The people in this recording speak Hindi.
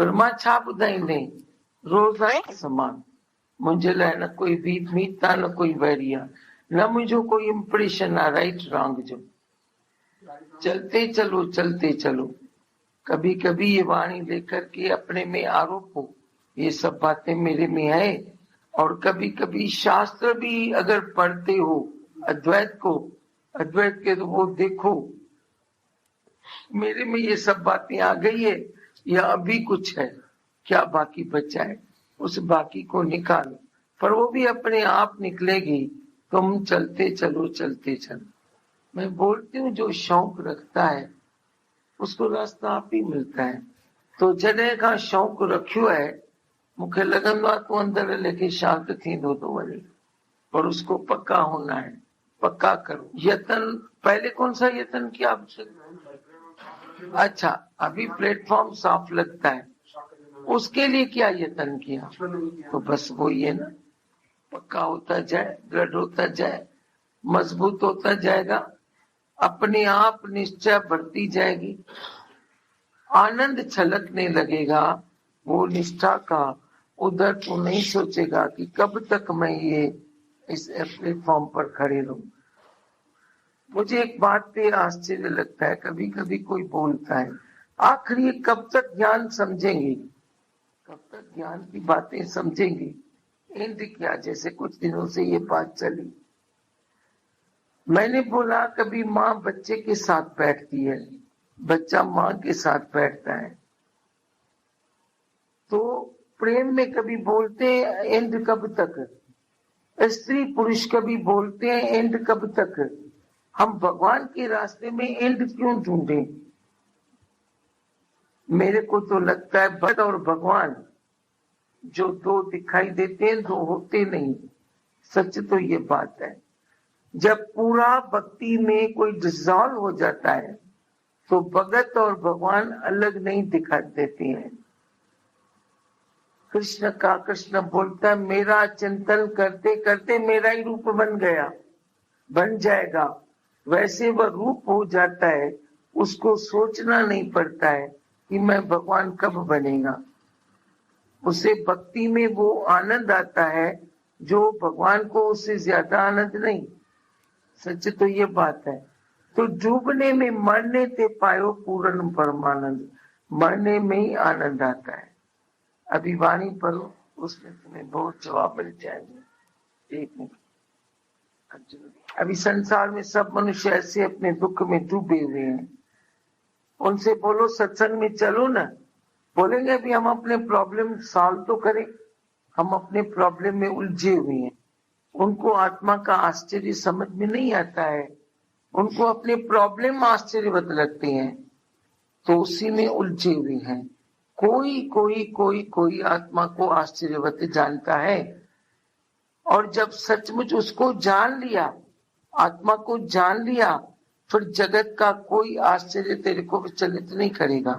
पर मां छा ॿुधाईंदई, रोज़ आहे समान। मुंहिंजे लाइ न कोई मीत आहे न कोई वैरी आहे, न मुंहिंजो कोई इम्प्रेशन आहे राइट रॉन्ग जो। चलते चलो चलते चलो। कभी कभी ये वाणी लेकर के अपने में आरोप हो, ये सब बातें मेरे में है। और कभी कभी शास्त्र भी अगर पढ़ते हो अद्वैत को, अद्वैत के तो वो देखो मेरे में ये सब बातें आ गई है या अभी कुछ है, क्या बाकी बचा है, उस बाकी को निकालो। पर वो भी अपने आप निकलेगी, तुम चलते चलो चलते चलो। मैं बोलती हूँ जो शौक रखता है उसको रास्ता आप ही मिलता है। तो जॾहिं खां शौक रखियो है मूंखे लॻंदो आहे तूं अंदर लेके शांत थींदो तो वञे, पर उसको पक्का होना है, पक्का करो यतन। पहले कौन सा यतन किया आपसे? अच्छा, अभी प्लेटफॉर्म साफ लगता है, उसके लिए क्या यतन किया? तो बस वो ये ना, पक्का होता जाए, दृढ़ होता जाए, मजबूत होता जाएगा, अपने आप निश्चय बढ़ती जाएगी, आनंद छलकने लगेगा। वो निष्ठा का उधर तो नहीं सोचेगा कि कब तक मैं ये इस प्लेटफॉर्म पर खड़े रहूं। मुझे एक बात पे आश्चर्य लगता है, कभी कभी कोई बोलता है आखिर ये कब तक ज्ञान समझेंगे, कब तक ज्ञान की बातें समझेंगे, एंड क्या? जैसे कुछ दिनों से ये बात चली। मैंने बोला कभी माँ बच्चे के साथ बैठती है, बच्चा माँ के साथ बैठता है, तो प्रेम में कभी बोलते हैं एंड कब तक, स्त्री पुरुष कभी बोलते हैं एंड कब तक। हम भगवान के रास्ते में एंड क्यों ढूंढें? मेरे को तो लगता है भक्त और भगवान जो दो दिखाई देते हैं दो होते नहीं। सच तो ये बात है, जब पूरा भक्ति में कोई डिसॉल्व हो जाता है तो भगत और भगवान अलग नहीं दिखाई देते हैं। कृष्ण बोलता है मेरा चिंतन करते करते मेरा ही रूप बन गया, बन जाएगा। वैसे वह रूप हो जाता है, उसको सोचना नहीं पड़ता है कि मैं भगवान कब बनेगा। उसे भक्ति में वो आनंद आता है जो भगवान को उससे ज्यादा आनंद नहीं। सच तो ये बात है। तो डूबने में मरने ते पायो पूर्ण परमानंद, मरने में ही आनंद आता है। अभी वाणी पढ़ो, उसमें तुम्हें बहुत जवाब मिल जाएंगे। एक मिनट। अभी संसार में सब मनुष्य ऐसे अपने दुख में डूबे हुए हैं, उनसे बोलो सत्संग में चलो ना, बोलेंगे अभी हम अपने प्रॉब्लम सॉल्व तो करें, हम अपने प्रॉब्लम में उलझे हुए हैं। उनको आत्मा का आश्चर्य समझ में नहीं आता है, उनको अपने प्रॉब्लम आश्चर्यवत लगते हैं, तो उसी में उलझे हुए हैं। कोई कोई कोई कोई आत्मा को आश्चर्यवत जानता है, और जब सचमुच उसको जान लिया, आत्मा को जान लिया, फिर जगत का कोई आश्चर्य तेरे को विचलित नहीं करेगा।